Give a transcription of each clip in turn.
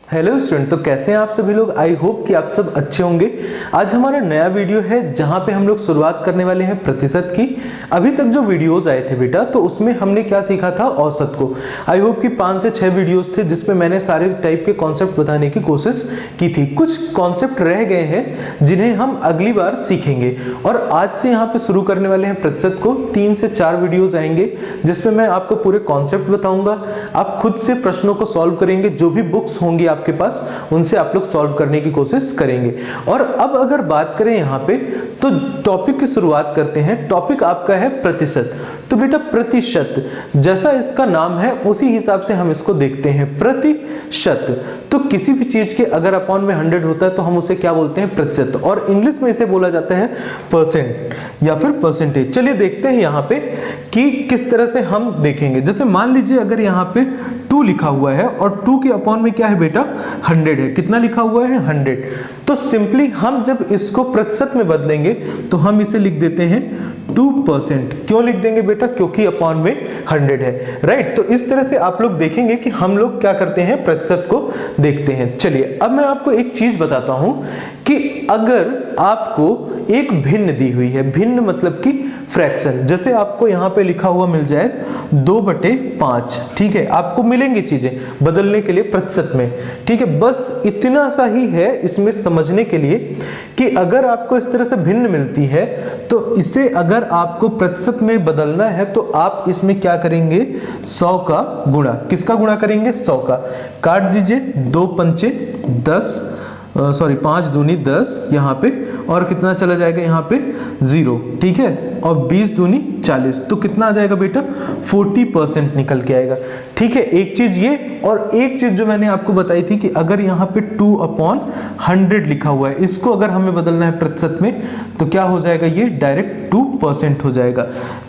Hello student, तो कैसे हैं आप सभी लोग। आई होप कि आप सब अच्छे होंगे। आज हमारा नया वीडियो है जहां पे हम लोग शुरुआत करने वाले हैं प्रतिशत की। अभी तक जो वीडियोस आए थे बेटा, तो उसमें हमने क्या सीखा था, औसत को। आई होप कि 5 से 6 वीडियोस थे जिसमें मैंने सारे टाइप के कॉन्सेप्ट बताने की कोशिश की थी। कुछ कॉन्सेप्ट रह गए हैं जिन्हें हम अगली बार सीखेंगे और आज से यहाँ पे शुरू करने वाले हैं प्रतिशत को। 3 से 4 वीडियोज आएंगे जिसमें मैं आपको पूरे कॉन्सेप्ट बताऊंगा। आप खुद से प्रश्नों को सॉल्व करेंगे, जो भी बुक्स होंगी आपके पास उनसे आप लोग सॉल्व करने की कोशिश करेंगे। और अब अगर बात करें यहाँ पे, तो टॉपिक की शुरुआत करते हैं। टॉपिक आपका है प्रतिशत। तो बेटा प्रतिशत जैसा इसका नाम है उसी हिसाब से हम इसको देखते हैं, प्रतिशत। तो किसी भी चीज के अगर अपॉन में 100 होता है तो हम उसे क्या बोलते हैं, प्रतिशत। और इंग्लिश में इसे बोला जाता है परसेंट या फिर परसेंटेज। चलिए देखते हैं यहाँ पे कि किस तरह से हम देखेंगे। जैसे मान लीजिए अगर यहाँ पे 2 लिखा हुआ है और 2 के अपॉन में क्या है बेटा, 100 है। कितना लिखा हुआ है, 100। तो सिंपली हम जब इसको प्रतिशत में बदलेंगे तो हम इसे लिख देते हैं 2%। क्यों लिख देंगे बेटा, क्योंकि अपॉन में 100 है, राइट। तो इस तरह से आप लोग देखेंगे कि हम लोग क्या करते हैं, प्रतिशत को देखते हैं। चलिए अब मैं आपको एक चीज बताता हूं कि अगर आपको एक भिन्न दी हुई है, भिन्न मतलब कि फ्रैक्शन, जैसे आपको यहां पे लिखा हुआ मिल जाए 2/5, ठीक है। आपको मिलेंगी चीजें बदलने के लिए प्रतिशत में, ठीक है। बस इतना सा ही है इसमें समझने के लिए कि अगर आपको इस तरह से भिन्न मिलती है तो इसे अगर आपको प्रतिशत में बदलना है तो आप इसमें क्या करेंगे, 100 का गुणा। किसका गुणा करेंगे, 100 का। काट दीजिए, 2 पंचे 10, सॉरी 5 दूनी 10 यहाँ पे, और कितना चला जाएगा यहाँ पे 0, ठीक है। और 20 दूनी 40, तो कितना आ जाएगा बेटा, 40% निकल के आएगा, ठीक है। एक चीज ये, और एक चीज जो मैंने आपको बताई थी कि अगर यहाँ पे 2/100 लिखा हुआ है, इसको अगर हमें बदलना है प्रतिशत में तो क्या हो जाएगा, ये डायरेक्ट 2% हो जाएगा।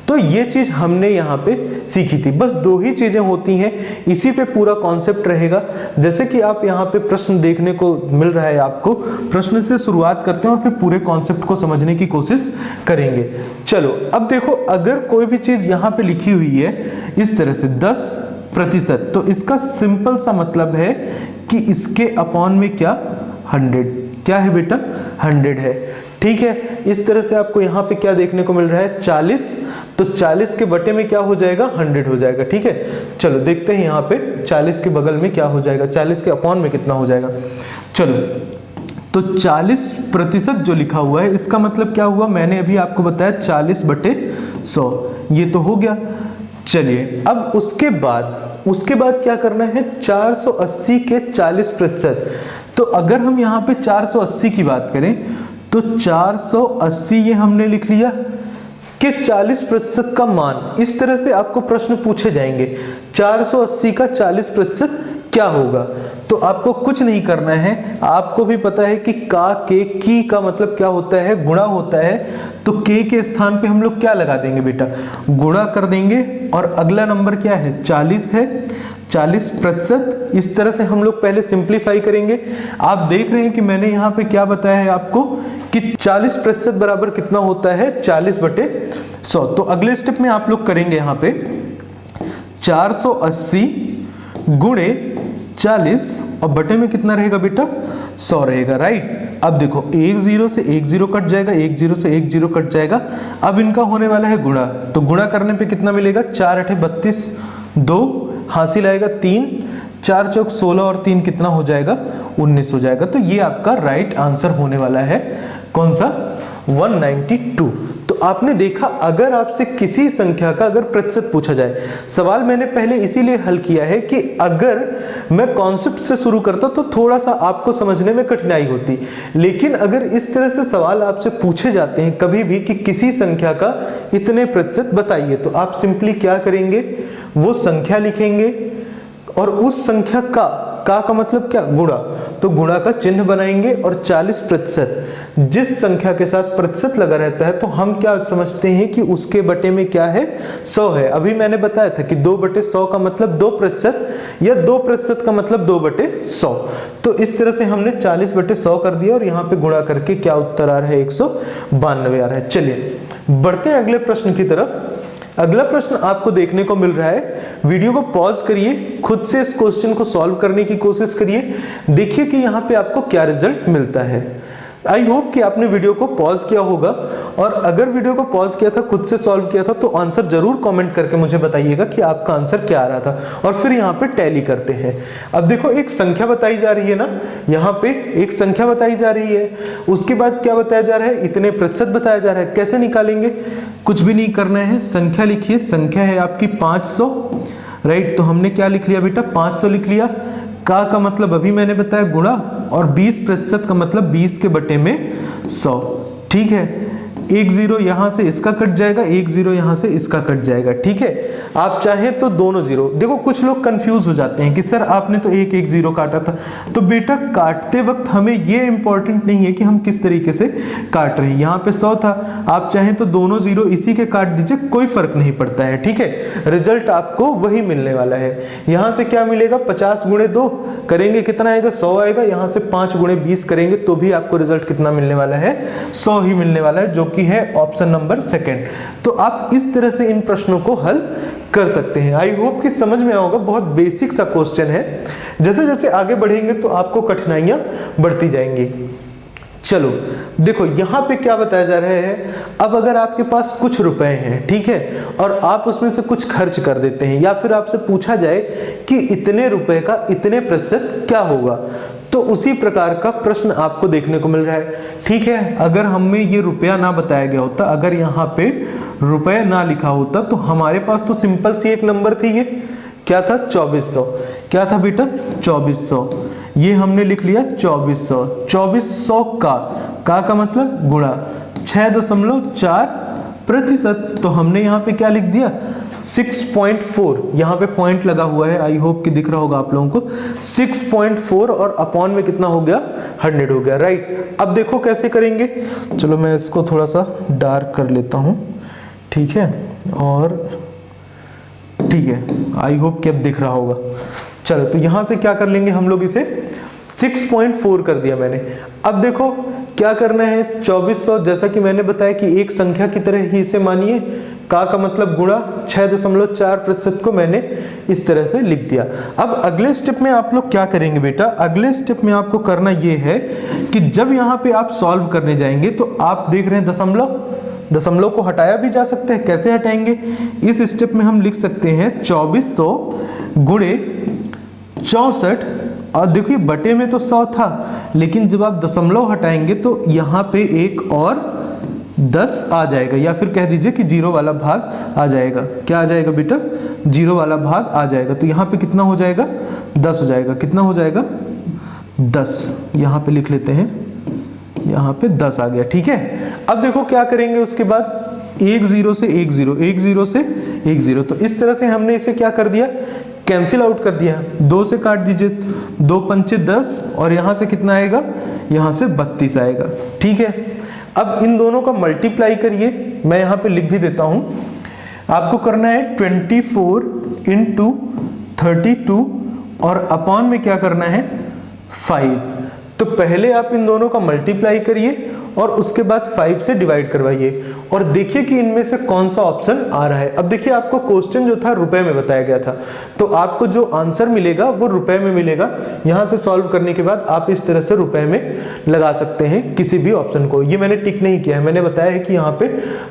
तो ये चीज हमने यहाँ पे सीखी थी। बस 2 ही चीजें होती हैं, इसी पे पूरा कॉन्सेप्ट रहेगा। जैसे कि आप यहाँ पे प्रश्न देखने को मिल रहा है, आपको प्रश्न से शुरुआत करते हैं और फिर पूरे कॉन्सेप्ट को समझने की कोशिश करेंगे। चलो अब देखो, अगर कोई भी चीज यहाँ पे लिखी हुई है इस तरह से 10%, तो इसका सिंपल सा मतलब है कि इसके अपॉन में क्या, 100, क्या है बेटा, 100 है, ठीक है। इस तरह से आपको यहाँ पे क्या देखने को मिल रहा है, 40, तो 40 के बटे में क्या हो जाएगा, 100 हो जाएगा, ठीक है। चलो देखते हैं यहाँ पे 40 के बगल में क्या हो जाएगा, 40 के अपॉन में कितना हो जाएगा। चलो तो 40% जो लिखा हुआ है इसका मतलब क्या हुआ, मैंने अभी आपको बताया 40/100, ये तो हो गया। चलिए अब उसके बाद क्या करना है, 480 के 40%। तो अगर हम यहाँ पे 480 की बात करें तो 480 ये हमने लिख लिया कि 40% का मान। इस तरह से आपको प्रश्न पूछे जाएंगे, 480 का 40% क्या होगा। तो आपको कुछ नहीं करना है, आपको भी पता है कि का, के, की का मतलब क्या होता है, गुणा होता है। तो के स्थान पे हम लोग क्या लगा देंगे बेटा, गुणा कर देंगे। और अगला नंबर क्या है, 40 है, 40%। इस तरह से हम लोग पहले सिंप्लीफाई करेंगे। आप देख रहे हैं कि मैंने यहाँ पे क्या बताया है आपको कि 40% बराबर कितना होता है, 40/100। तो अगले स्टेप में आप लोग करेंगे यहाँ पे 480 गुणे 40 और बटे में कितना रहेगा बेटा, 100 रहेगा, राइट। अब देखो 1 0 से 1 0 कट जाएगा, 1 0 से 1 0 कट जाएगा। अब इनका होने वाला है गुणा, तो गुणा करने पे कितना मिलेगा, 4 8 32, 2 हासिल आएगा 3, 4 चौक 16 और 3 कितना हो जाएगा, 19 हो जाएगा। तो ये आपका राइट आंसर होने वाला है, कौन सा, 192। तो आपने देखा, अगर आपसे किसी संख्या का अगर प्रतिशत पूछा जाए, सवाल मैंने पहले इसीलिए हल किया है कि अगर मैं कॉन्सेप्ट से शुरू करता तो थोड़ा सा आपको समझने में कठिनाई होती। लेकिन अगर इस तरह से सवाल आपसे पूछे जाते हैं कभी भी कि किसी संख्या का इतने प्रतिशत बताइए, तो आप सिंपली क्या करेंगे, वो संख्या लिखेंगे और उस संख्या का मतलब क्या, गुणा। तो गुणा का चिन्ह बनाएंगे और 40%, जिस संख्या के साथ प्रतिशत लगा रहता है तो हम क्या समझते हैं कि उसके बटे में क्या है, 100 है। अभी मैंने बताया था कि 2/100 का मतलब 2% या 2% का मतलब 2/100। तो इस तरह से हमने 40/100 कर दिया और यहाँ पे गुणा करके क्या उत्तर आ रहा है, 192 आ रहा है। चलिए बढ़ते हैं अगले प्रश्न की तरफ। अगला प्रश्न आपको देखने को मिल रहा है, वीडियो को पॉज करिए, खुद से इस क्वेश्चन को सॉल्व करने की कोशिश करिए, देखिए कि यहाँ पे आपको क्या रिजल्ट मिलता है। आई होप कि आपने वीडियो को पॉज किया होगा, और अगर वीडियो को पॉज किया था, खुद से सॉल्व किया था, तो आंसर जरूर कमेंट करके मुझे बताइएगा कि आपका आंसर क्या आ रहा था, और फिर यहाँ पे टैली करते हैं। अब देखो एक संख्या बताई जा रही है ना, यहाँ पे एक संख्या बताई जा रही है, उसके बाद क्या बताया जा रहा है, इतने प्रतिशत बताया जा रहा है। कैसे निकालेंगे, कुछ भी नहीं करना है, संख्या लिखिए, संख्या है आपकी 500, राइट। तो हमने क्या लिख लिया बेटा, 500 लिख लिया। का मतलब अभी मैंने बताया गुणा, और 20% का मतलब 20 के बटे में 100, ठीक है। एक जीरो यहां से इसका कट जाएगा, एक जीरो यहां से इसका कट जाएगा, ठीक है। आप चाहे तो दोनों जीरो, देखो कुछ लोग कंफ्यूज हो जाते हैं कि सर आपने तो एक एक जीरो काटा था। तो बेटा काटते वक्त हमें ये इंपॉर्टेंट नहीं है कि हम किस तरीके से काट रहे हैं। यहाँ पे 100 था, आप चाहें तो दोनों जीरो इसी के काट दीजिए, कोई फर्क नहीं पड़ता है, ठीक है। रिजल्ट आपको वही मिलने वाला है। यहाँ से क्या मिलेगा, 50 गुणे 2 करेंगे कितना आएगा, 100 आएगा। यहाँ से 5 गुणे 20 करेंगे तो भी आपको रिजल्ट कितना मिलने वाला है, 100 ही मिलने वाला है, जो कि है ऑप्शन नंबर सेकंड। तो आप इस तरह से इन प्रश्नों को हल कर सकते हैं। आई होप कि समझ में आया होगा, बहुत बेसिक सा क्वेश्चन है। जैसे जैसे आगे बढ़ेंगे तो आपको कठिनाइयां बढ़ती जाएंगी। चलो देखो यहाँ पे क्या बताया जा रहा है, अब अगर आपके पास कुछ रुपए हैं, ठीक है, और आप उसमें से कुछ खर्च कर देते हैं, या फिर आपसे पूछा जाए कि इतने रुपए का इतने प्रतिशत क्या होगा, तो उसी प्रकार का प्रश्न आपको देखने को मिल रहा है, ठीक है। अगर हमें ये रुपया ना बताया गया होता, अगर यहाँ पे रुपए ना लिखा होता, तो हमारे पास तो सिंपल सी एक नंबर थी, ये क्या था, 2400। क्या था बेटा, 2400। ये हमने लिख लिया 2400। 2400 का मतलब गुणा 6.4%। तो हमने यहाँ पे क्या लिख दिया, 6.4, यहाँ पे पॉइंट लगा हुआ है, आई होप कि दिख रहा होगा आप लोगों को। 6.4 और अपॉन में कितना हो गया, 100 हो गया, राइट। अब देखो कैसे करेंगे, चलो मैं इसको थोड़ा सा डार्क कर लेता हूँ, ठीक है, और ठीक है, आई होप कि अब दिख रहा होगा। चलो तो यहाँ से क्या कर लेंगे हम लोग, इसे 6.4 कर दिया मैंने। अब देखो क्या करना है, 2400 जैसा कि मैंने बताया कि एक संख्या की तरह ही इसे मानिए, का मतलब गुणा 6.4% को मैंने इस तरह से लिख दिया। अब अगले स्टेप में आप लोग क्या करेंगे बेटा, अगले स्टेप में आपको करना ये है कि जब यहाँ पे आप सॉल्व करने जाएंगे तो आप देख रहे हैं दशमलव को हटाया भी जा सकता है। कैसे हटाएंगे, इस स्टेप में हम लिख सकते हैं 2400 गुणे 64, और देखिए बटे में तो 100 था, लेकिन जब आप दशमलव हटाएंगे तो यहाँ पे एक और 10 आ जाएगा, या फिर कह दीजिए कि जीरो वाला भाग आ जाएगा। क्या आ जाएगा बेटा, जीरो वाला भाग आ जाएगा। तो यहाँ पे कितना हो जाएगा, 10 हो जाएगा। कितना हो जाएगा, 10। यहाँ पे लिख लेते हैं, यहाँ पे 10 आ गया, ठीक है। अब देखो क्या करेंगे उसके बाद, 1 0 से 1 0, 1 0 से 1 0। तो इस तरह से हमने इसे क्या कर दिया, कैंसिल आउट कर दिया। 2 से काट दीजिए, 2 पंचे 10, और यहाँ से कितना आएगा, यहाँ से 32 आएगा, ठीक है। अब इन दोनों का मल्टीप्लाई करिए, मैं यहाँ पे लिख भी देता हूँ। आपको करना है 24 × 32, और अपॉन में क्या करना है, 5। तो पहले आप इन दोनों का मल्टीप्लाई करिए और उसके बाद 5 से डिवाइड करवाइए, और देखिए कि इनमें से कौन सा ऑप्शन आ रहा है। अब देखिए आपको क्वेश्चन जो था रुपए में बताया गया था, तो आपको जो आंसर मिलेगा वो रुपए में मिलेगा। यहां से सॉल्व करने के बाद आप इस तरह से रुपए में लगा सकते हैं किसी भी ऑप्शन को। ये मैंने टिक नहीं किया है, मैंने बताया है कि यहाँ पे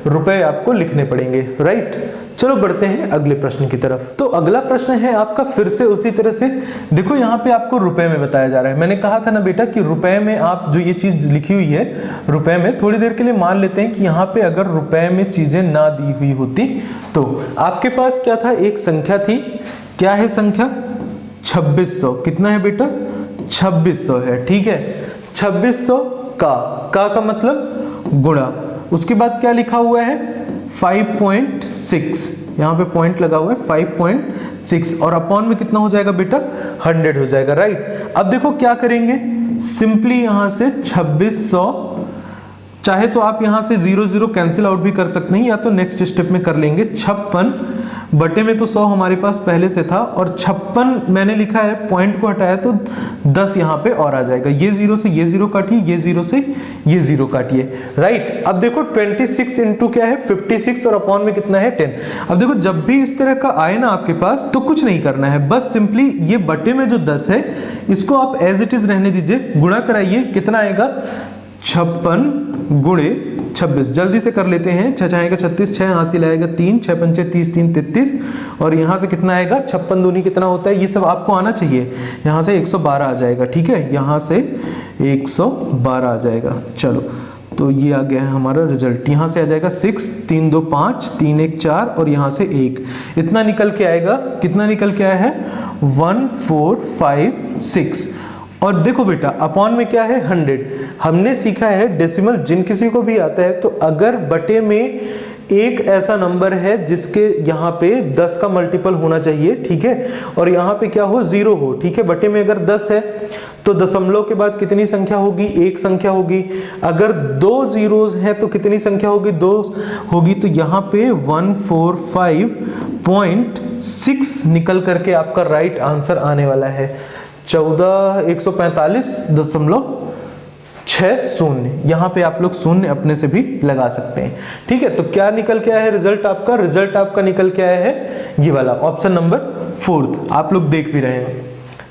रुपए आपको लिखने पड़ेंगे, राइट। चलो बढ़ते हैं अगले प्रश्न की तरफ। तो अगला प्रश्न है आपका फिर से उसी तरह से, देखो यहाँ पे आपको रुपए में बताया जा रहा है। मैंने कहा था ना बेटा कि रुपए में आप जो ये चीज लिखी हुई है रुपए में, थोड़ी देर के लिए मान लेते हैं कि यहाँ पे अगर रुपए में चीजें ना दी हुई होती, तो आपके पास क्या था, एक संख्या थी। क्या है संख्या, 2600। कितना है बेटा, 2600 है, ठीक है। 2600 का मतलब गुणा, उसके बाद क्या लिखा हुआ है, 5.6, यहाँ पे पॉइंट लगा हुआ है 5.6, और अपॉन में कितना हो जाएगा बेटा, 100 हो जाएगा, राइट। अब देखो क्या करेंगे, सिंपली यहाँ से 2600, चाहे तो आप यहाँ से 0 0 कैंसिल आउट भी कर सकते हैं, या तो नेक्स्ट स्टेप में कर लेंगे 56 बटे में तो 100 हमारे पास पहले से था और 56 मैंने लिखा है, पॉइंट को हटाया तो 10 यहाँ पे और आ जाएगा। ये 0 से ये 0 काटिए, ये 0 से ये 0 काटिए, राइट। अब देखो 26 इंटू क्या है 56 और अपॉन में कितना है 10। अब देखो जब भी इस तरह का आए ना आपके पास तो कुछ नहीं करना है, बस सिंपली ये बटे में जो 10 है इसको आप एज इट इज रहने दीजिए, गुणा कराइए, कितना आएगा 56 गुणे 26, जल्दी से कर लेते हैं। 6 आएगा 36, 6 हासिल आएगा 3, 6 पंचे 30, 3 33 और यहाँ से कितना आएगा 56 दूनी कितना होता है, ये सब आपको आना चाहिए। यहाँ से 112 आ जाएगा, ठीक है, यहाँ से 112 आ जाएगा। चलो तो ये आ गया है हमारा रिजल्ट। यहाँ से आ जाएगा 6, 3 2 5, 3 1 4 और यहाँ से 1, इतना निकल के आएगा। कितना निकल के आया है 1456। और देखो बेटा अपॉन में क्या है 100। हमने सीखा है डेसिमल जिन किसी को भी आता है तो अगर बटे में एक ऐसा नंबर है जिसके यहाँ पे 10 का मल्टीपल होना चाहिए, ठीक है, और यहाँ पे क्या हो 0 हो, ठीक है। बटे में अगर 10 है तो दशमलव के बाद कितनी संख्या होगी, एक संख्या होगी। अगर 2 जीरोस हैं तो कितनी संख्या होगी, 2 होगी। तो यहाँ पे 145.6 निकल करके आपका राइट आंसर आने वाला है 14145.60। यहाँ पे आप लोग शून्य अपने से भी लगा सकते हैं, ठीक है। तो क्या निकल के आया है रिजल्ट आपका, रिजल्ट आपका निकल के आया है ये वाला ऑप्शन नंबर 4, आप लोग देख भी रहे हैं।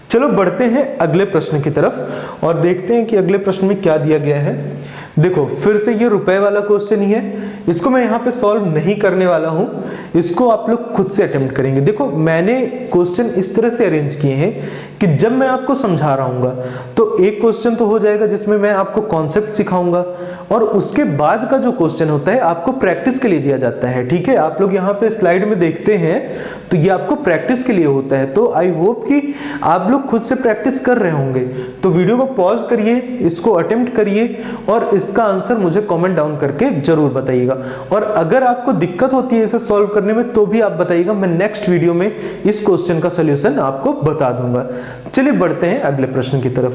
चलो बढ़ते हैं अगले प्रश्न की तरफ और देखते हैं कि अगले प्रश्न में क्या दिया गया है। देखो फिर से ये रुपए वाला क्वेश्चन ही है, इसको मैं यहाँ पे सॉल्व नहीं करने वाला हूँ, इसको आप लोग खुद से अटेम्प्ट करेंगे। देखो मैंने क्वेश्चन इस तरह से अरेंज किए हैं कि जब मैं आपको समझा रहा हूँ तो एक क्वेश्चन तो हो जाएगा जिसमें मैं आपको कॉन्सेप्ट सिखाऊंगा और उसके बाद का जो क्वेश्चन होता है आपको प्रैक्टिस के लिए दिया जाता है, ठीक है। आप लोग यहाँ पे स्लाइड में देखते हैं तो ये आपको प्रैक्टिस के लिए होता है। तो आई होप कि आप लोग खुद से प्रैक्टिस कर रहे होंगे। तो वीडियो को पॉज करिए, इसको अटेम्प्ट करिए और इसका आंसर मुझे कमेंट डाउन करके जरूर बताइएगा। और अगर आपको दिक्कत होती है इसे सॉल्व करने में तो भी आप बताइएगा, मैं नेक्स्ट वीडियो में इस क्वेश्चन का सॉल्यूशन आपको बता दूंगा। चलिए बढ़ते हैं अगले प्रश्न की तरफ।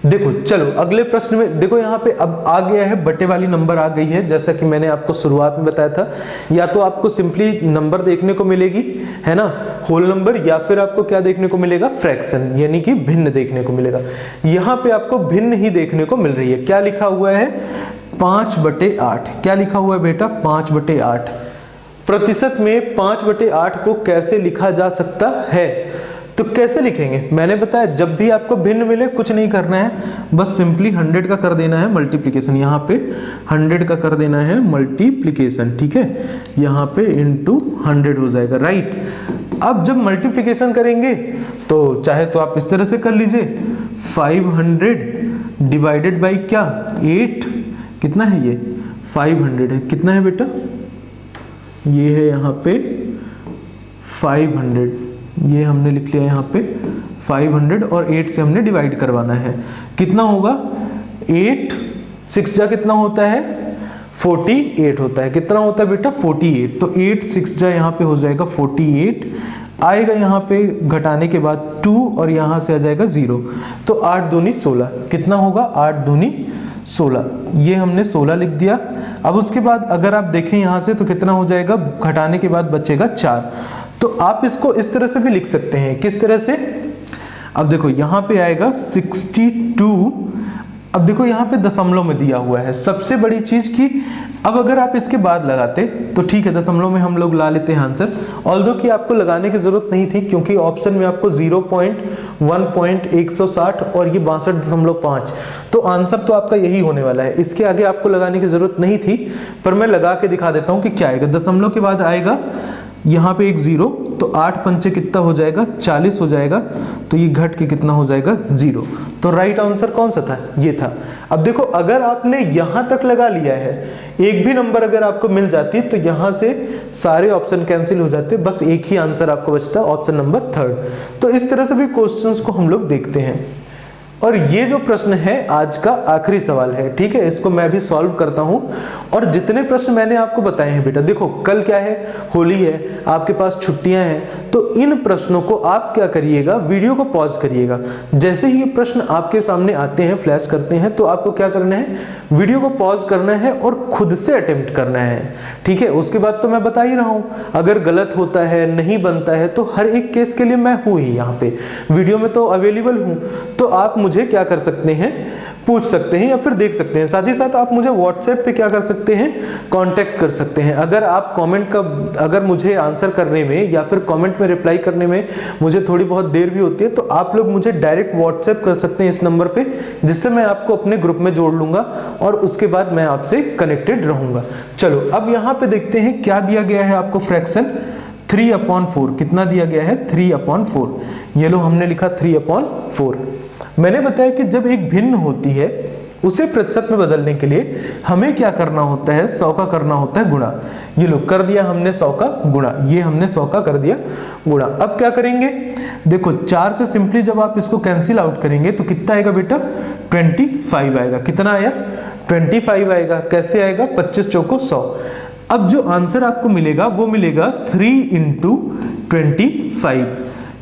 देखो चलो अगले प्रश्न में देखो यहाँ पे अब आ गया है बटे वाली नंबर आ गई है, जैसा कि मैंने आपको शुरुआत में बताया था। या तो आपको सिंपली नंबर देखने को मिलेगी, है ना, होल नंबर, या फिर आपको क्या देखने को मिलेगा फ्रैक्शन यानी कि भिन्न देखने को मिलेगा। यहाँ पे आपको भिन्न ही देखने को मिल रही है। क्या लिखा हुआ है 5/8। क्या लिखा हुआ है बेटा 5/8। प्रतिशत में 5/8 को कैसे लिखा जा सकता है, तो कैसे लिखेंगे मैंने बताया, जब भी आपको भिन्न मिले कुछ नहीं करना है, बस सिंपली 100 का कर देना है मल्टीप्लिकेशन। यहाँ पे 100 का कर देना है मल्टीप्लिकेशन, ठीक है, यहाँ पे इंटू 100 हो जाएगा, राइट। अब जब मल्टीप्लिकेशन करेंगे तो चाहे तो आप इस तरह से कर लीजिए 500 डिवाइडेड बाई क्या 8, कितना है ये 500 है, कितना है बेटा ये है यहाँ पे 500, ये हमने लिख लिया यहाँ पे 500 और 8 से हमने डिवाइड करवाना है, कितना होगा 8 6 जा कितना होता है 48 होता है, कितना होता है बेटा 48। तो 8 6 जा यहाँ पे हो जाएगा 48 आएगा, यहाँ पे घटाने के बाद 2 और यहाँ से आ जाएगा 0, तो 8 दूनी 16, कितना होगा 8 दूनी 16, ये हमने 16 लिख दिया। अब उसके बाद अगर आप देखें यहाँ से तो कितना हो जाएगा, घटाने के बाद बचेगा 4। तो आप इसको इस तरह से भी लिख सकते हैं, किस तरह से, अब देखो यहाँ पे आएगा 62। अब देखो यहाँ पे दशमलव में दिया हुआ है, सबसे बड़ी चीज की अब अगर आप इसके बाद लगाते तो ठीक है, दशमलव में हम लोग ला लेते हैं आंसर, ऑल्दो कि आपको लगाने की जरूरत नहीं थी क्योंकि ऑप्शन में आपको 0.1.160 और ये 62.5, तो आंसर तो आपका यही होने वाला है, इसके आगे आपको लगाने की जरूरत नहीं थी। पर मैं लगा के दिखा देता हूँ कि क्या आएगा। दशमलव के बाद आएगा यहाँ पे एक 0, तो 8 पंचे कितना हो जाएगा 40 हो जाएगा, तो ये घट के कितना हो जाएगा 0। तो राइट आंसर कौन सा था, ये था। अब देखो अगर आपने यहां तक लगा लिया है, एक भी नंबर अगर आपको मिल जाती तो यहां से सारे ऑप्शन कैंसिल हो जाते, बस एक ही आंसर आपको बचता, ऑप्शन नंबर 3। तो इस तरह से भी क्वेश्चंस को हम लोग देखते हैं। और ये जो प्रश्न है आज का आखिरी सवाल है, ठीक है, इसको मैं भी सॉल्व करता हूं। और जितने प्रश्न मैंने आपको बताए हैं बेटा, देखो कल क्या है, होली है, आपके पास छुट्टियां हैं, तो इन प्रश्नों को आप क्या करिएगा, वीडियो को पॉज करिएगा। जैसे ही ये प्रश्न आपके सामने आते हैं, फ्लैश करते हैं, तो आपको क्या करना है, वीडियो को पॉज करना है और खुद से अटेम्प्ट करना है, ठीक है। उसके बाद तो मैं बता ही रहा हूं, अगर गलत होता है, नहीं बनता है, तो हर एक केस के लिए मैं हूं ही यहाँ पे, वीडियो में तो अवेलेबल हूं। तो आप मुझे क्या कर सकते हैं, पूछ सकते हैं या फिर देख सकते हैं। साथ ही साथ आप मुझे व्हाट्सएप पे क्या कर सकते हैं, कांटेक्ट कर सकते हैं। अगर आप कमेंट का, अगर मुझे आंसर करने में या फिर कमेंट में रिप्लाई करने में मुझे थोड़ी बहुत देर भी होती है, तो आप लोग मुझे डायरेक्ट व्हाट्सएप कर सकते हैं इस नंबर पे, जिससे मैं आपको अपने ग्रुप में जोड़ लूंगा और उसके बाद मैं आपसे कनेक्टेड रहूंगा। चलो अब यहाँ पे देखते हैं क्या दिया गया है आपको, फ्रैक्शन 3/4 कितना दिया गया है, 3/4। ये लो हमने लिखा 3/4। मैंने बताया कि जब एक भिन्न होती है उसे प्रतिशत में बदलने के लिए हमें क्या करना होता है, 100 का करना होता है गुणा। ये लो कर दिया हमने 100 का गुणा, ये हमने 100 का कर दिया गुणा। अब क्या करेंगे, देखो 4 से सिंपली जब आप इसको कैंसिल आउट करेंगे तो कितना आएगा बेटा, 25 आएगा। कितना आया, 25 आएगा। कैसे आएगा, 25 चौको 100। अब जो आंसर आपको मिलेगा वो मिलेगा 3 × 25।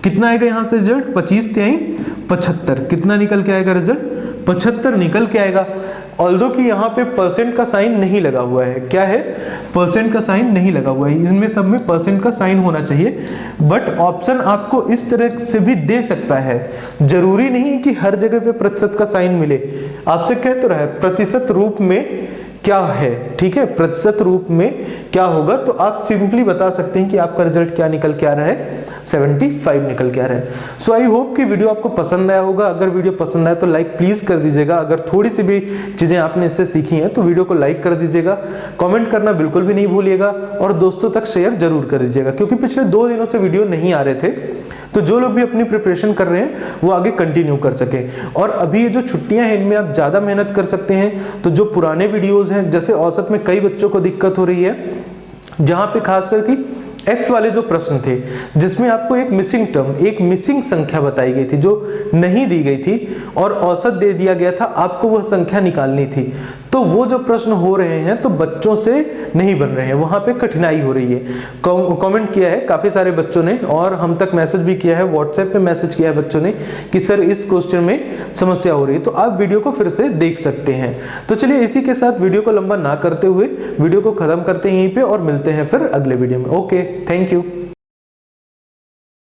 कितना आएगा यहाँ से रिजल्ट, 25 × 75, कितना निकल के आएगा रिजल्ट, 75 निकल के आएगा। ऑल्दो कि यहाँ पे परसेंट का साइन नहीं लगा हुआ है, क्या है, परसेंट का साइन नहीं लगा हुआ है, इनमें सब में परसेंट का साइन होना चाहिए। बट ऑप्शन आपको इस तरह से भी दे सकता है, जरूरी नहीं कि हर जगह पे प्रतिशत का साइन मिले। आपसे कह तो रहा है प्रतिशत रूप में क्या है, ठीक है, प्रतिशत रूप में क्या होगा, तो आप सिंपली बता सकते हैं कि आपका रिजल्ट क्या निकल के आ रहा है, 75 निकल के आ रहा है। सो आई होप कि वीडियो आपको पसंद आया होगा। अगर वीडियो पसंद आया तो लाइक प्लीज कर दीजिएगा। अगर थोड़ी सी भी चीजें आपने इससे सीखी हैं तो वीडियो को लाइक कर दीजिएगा, कमेंट करना बिल्कुल भी नहीं भूलिएगा और दोस्तों तक शेयर जरूर कर दीजिएगा, क्योंकि पिछले 2 दिनों से वीडियो नहीं आ रहे थे, तो जो लोग भी अपनी प्रिपरेशन कर रहे हैं वो आगे कंटिन्यू कर सके। और अभी ये जो छुट्टियां हैं इनमें आप ज्यादा मेहनत कर सकते हैं। तो जो पुराने वीडियोस हैं, जैसे औसत में कई बच्चों को दिक्कत हो रही है, जहां पे खास करके एक्स वाले जो प्रश्न थे, जिसमें आपको एक मिसिंग टर्म, एक मिसिंग संख्या बताई गई थी जो नहीं दी गई थी और औसत दे दिया गया था, आपको वह संख्या निकालनी थी। तो वो जो प्रश्न हो रहे हैं तो बच्चों से नहीं बन रहे हैं, वहां पे कठिनाई हो रही है। कमेंट किया है काफी सारे बच्चों ने और हम तक मैसेज भी किया है, व्हाट्सएप पे मैसेज किया है बच्चों ने कि सर इस क्वेश्चन में समस्या हो रही है। तो आप वीडियो को फिर से देख सकते हैं। तो चलिए इसी के साथ वीडियो को लंबा ना करते हुए वीडियो को खत्म करते हैं यहीं पे और मिलते हैं फिर अगले वीडियो में। Okay, thank you.